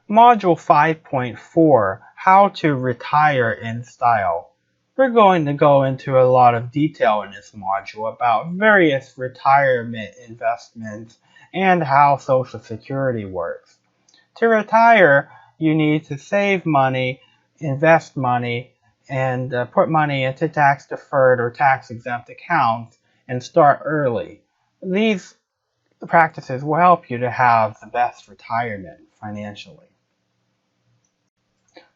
Module 5.4, How to Retire in Style. We're going to go into a lot of detail in this module about various retirement investments and how Social Security works. To retire, you need to save money, invest money, and put money into tax-deferred or tax-exempt accounts and start early. These practices will help you to have the best retirement financially.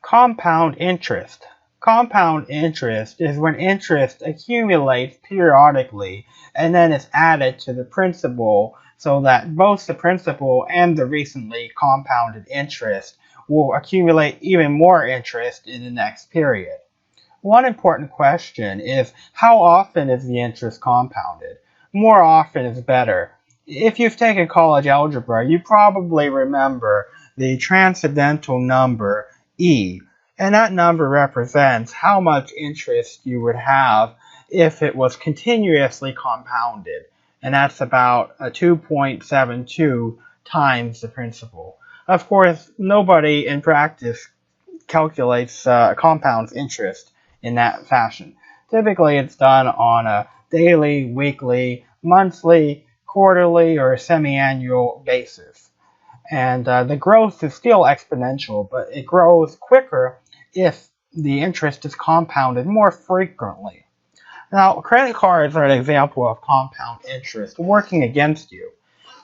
Compound interest. Compound interest is when interest accumulates periodically and then is added to the principal so that both the principal and the recently compounded interest will accumulate even more interest in the next period. One important question is, how often is the interest compounded? More often is better. If you've taken college algebra, you probably remember the transcendental number E, and that number represents how much interest you would have if it was continuously compounded, and that's about 2.72 times the principal. Of course, nobody in practice calculates compounds interest in that fashion. Typically, it's done on a daily, weekly, monthly, quarterly, or semi-annual basis. And the growth is still exponential, but it grows quicker if the interest is compounded more frequently. Now, credit cards are an example of compound interest working against you.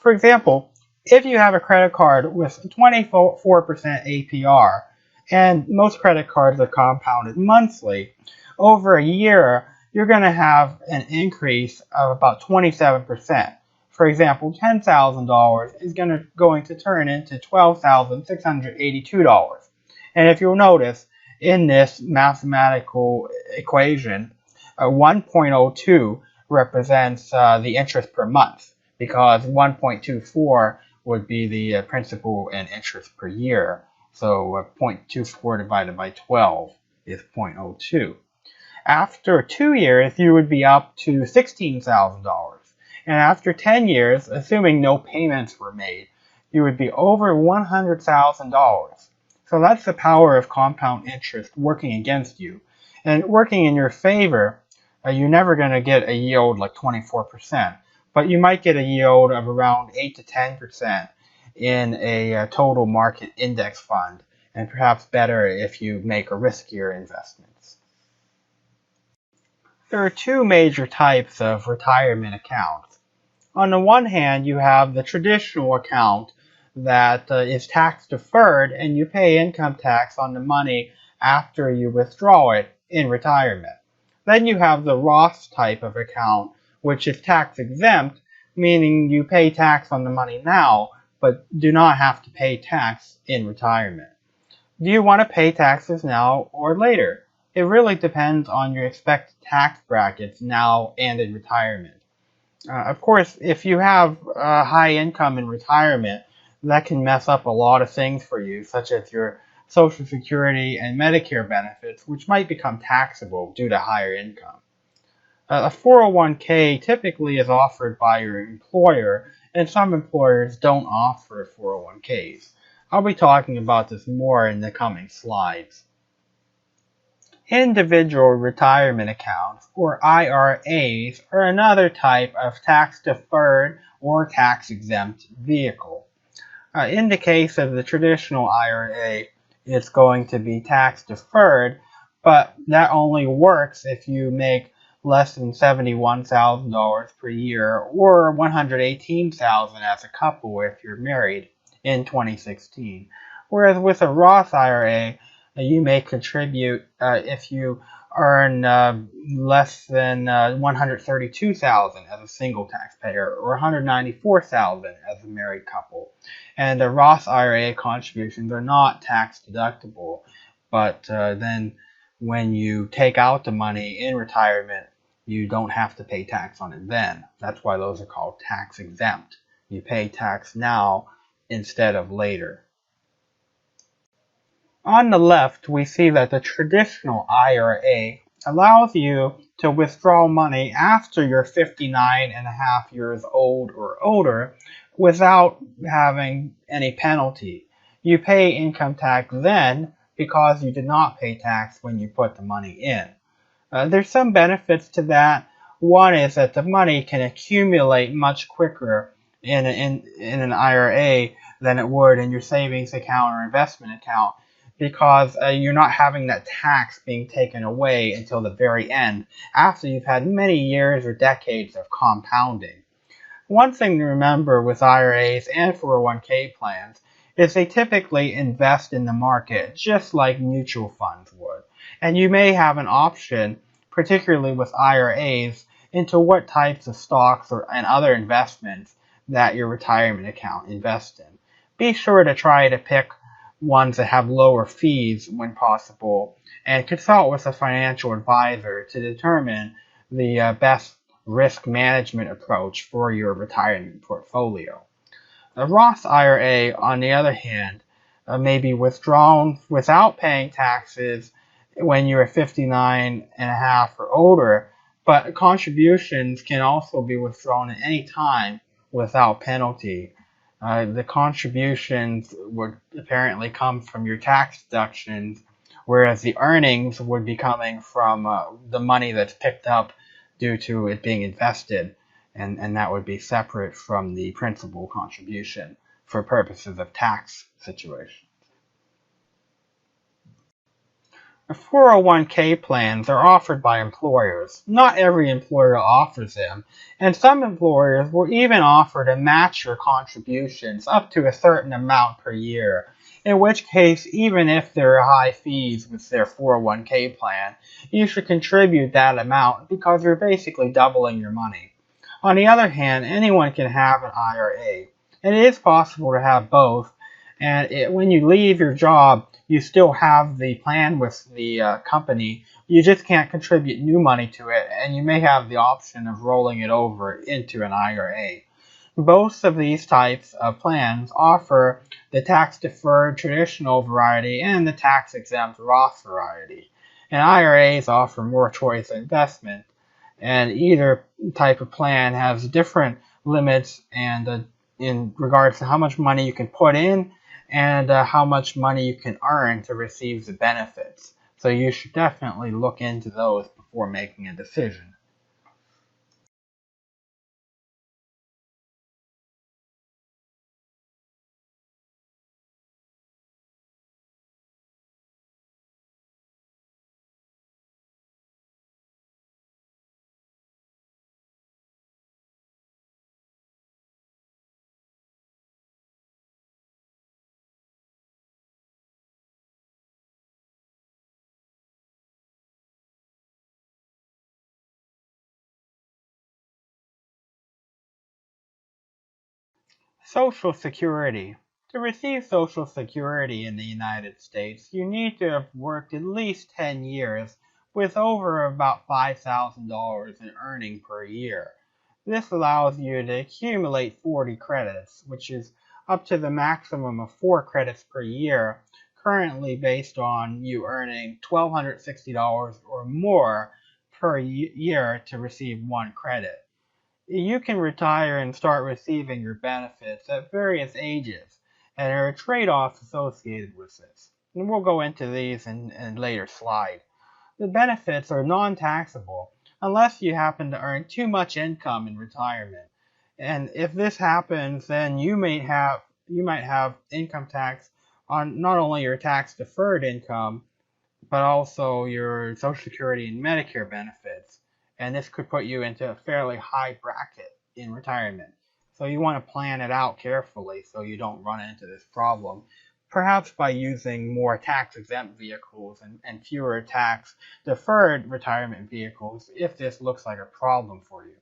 For example, if you have a credit card with 24% APR, and most credit cards are compounded monthly, over a year, you're going to have an increase of about 27%. For example, $10,000 is going to turn into $12,682. And if you'll notice, in this mathematical equation, 1.02 represents the interest per month, because 1.24 would be the principal and interest per year. So 0.24 divided by 12 is 0.02. After 2 years, you would be up to $16,000. And after 10 years, assuming no payments were made, you would be over $100,000. So that's the power of compound interest working against you. And working in your favor, you're never going to get a yield like 24%, but you might get a yield of around 8 to 10% in a total market index fund, and perhaps better if you make a riskier investments. There are two major types of retirement accounts. On the one hand, you have the traditional account that is tax deferred, and you pay income tax on the money after you withdraw it in retirement. Then you have the Roth type of account, which is tax exempt, meaning you pay tax on the money now, but do not have to pay tax in retirement. Do you want to pay taxes now or later? It really depends on your expected tax brackets now and in retirement. Of course, if you have high income in retirement, that can mess up a lot of things for you, such as your Social Security and Medicare benefits, which might become taxable due to higher income. A 401k typically is offered by your employer, and some employers don't offer 401ks. I'll be talking about this more in the coming slides. Individual retirement accounts, or IRAs, are another type of tax-deferred or tax-exempt vehicle. In the case of the traditional IRA, it's going to be tax-deferred, but that only works if you make less than $71,000 per year, or $118,000 as a couple if you're married in 2016. Whereas with a Roth IRA, you may contribute if you earn less than $132,000 as a single taxpayer, or $194,000 as a married couple. And the Roth IRA contributions are not tax deductible, but then when you take out the money in retirement, you don't have to pay tax on it then. That's why those are called tax exempt. You pay tax now instead of later. On the left, we see that the traditional IRA allows you to withdraw money after you're 59.5 years old or older without having any penalty. You pay income tax then because you did not pay tax when you put the money in. There's some benefits to that. One is that the money can accumulate much quicker in an IRA than it would in your savings account or investment account, because you're not having that tax being taken away until the very end, after you've had many years or decades of compounding. One thing to remember with IRAs and 401k plans is they typically invest in the market just like mutual funds would. And you may have an option, particularly with IRAs, into what types of stocks and other investments that your retirement account invests in. Be sure to try to pick ones that have lower fees when possible, and consult with a financial advisor to determine the best risk management approach for your retirement portfolio. A Roth IRA, on the other hand, may be withdrawn without paying taxes when you're 59 and a half or older, but contributions can also be withdrawn at any time without penalty. The contributions would apparently come from your tax deductions, whereas the earnings would be coming from the money that's picked up due to it being invested, and that would be separate from the principal contribution for purposes of tax situations. 401k plans are offered by employers. Not every employer offers them, and some employers will even offer to match your contributions up to a certain amount per year, in which case, even if there are high fees with their 401k plan, you should contribute that amount because you're basically doubling your money. On the other hand, anyone can have an IRA, and it is possible to have both, and when you leave your job, you still have the plan with the company. You just can't contribute new money to it, and you may have the option of rolling it over into an IRA. Both of these types of plans offer the tax-deferred traditional variety and the tax-exempt Roth variety. And IRAs offer more choice investment, and either type of plan has different limits and in regards to how much money you can put in and how much money you can earn to receive the benefits. So you should definitely look into those before making a decision. Social Security. To receive Social Security in the United States, you need to have worked at least 10 years with over about $5,000 in earning per year. This allows you to accumulate 40 credits, which is up to the maximum of 4 credits per year, currently based on you earning $1,260 or more per year to receive 1 credit. You can retire and start receiving your benefits at various ages, and there are trade-offs associated with this. And we'll go into these in a later slide. The benefits are non-taxable unless you happen to earn too much income in retirement. And if this happens, then you might have income tax on not only your tax-deferred income, but also your Social Security and Medicare benefits. And this could put you into a fairly high bracket in retirement. So you want to plan it out carefully so you don't run into this problem, perhaps by using more tax-exempt vehicles and fewer tax-deferred retirement vehicles if this looks like a problem for you.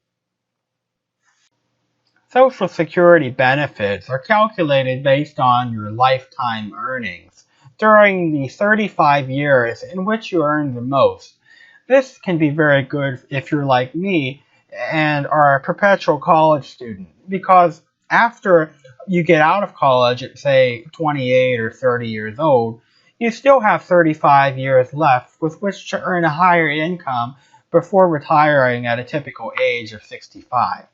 Social Security benefits are calculated based on your lifetime earnings during the 35 years in which you earn the most. This can be very good if you're like me and are a perpetual college student, because after you get out of college at, say, 28 or 30 years old, you still have 35 years left with which to earn a higher income before retiring at a typical age of 65.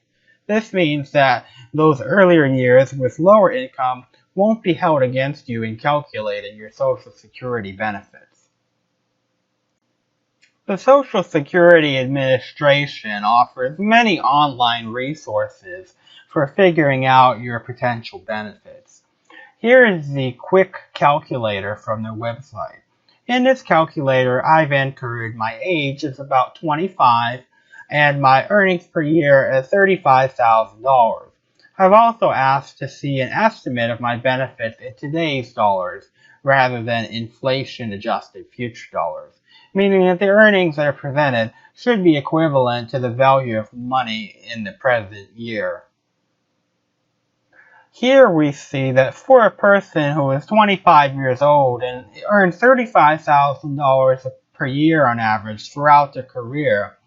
This means that those earlier years with lower income won't be held against you in calculating your Social Security benefits. The Social Security Administration offers many online resources for figuring out your potential benefits. Here is the quick calculator from their website. In this calculator, I've entered my age as about 25 and my earnings per year as $35,000. I've also asked to see an estimate of my benefits in today's dollars rather than inflation-adjusted future dollars, meaning that the earnings that are presented should be equivalent to the value of money in the present year. Here we see that for a person who is 25 years old and earns $35,000 per year on average throughout their career,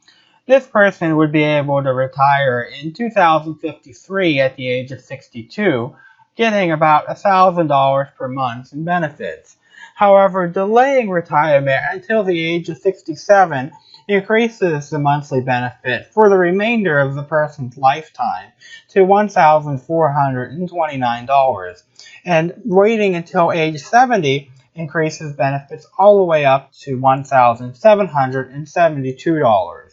this person would be able to retire in 2053 at the age of 62, getting about $1,000 per month in benefits. However, delaying retirement until the age of 67 increases the monthly benefit for the remainder of the person's lifetime to $1,429, and waiting until age 70 increases benefits all the way up to $1,772.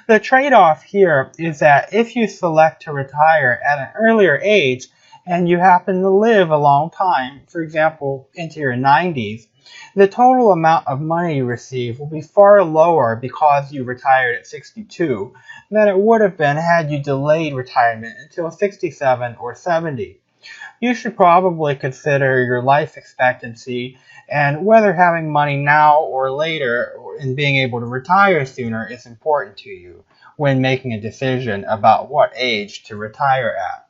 The trade-off here is that if you select to retire at an earlier age and you happen to live a long time, for example, into your 90s, the total amount of money you receive will be far lower because you retired at 62 than it would have been had you delayed retirement until 67 or 70. You should probably consider your life expectancy and whether having money now or later and being able to retire sooner is important to you when making a decision about what age to retire at.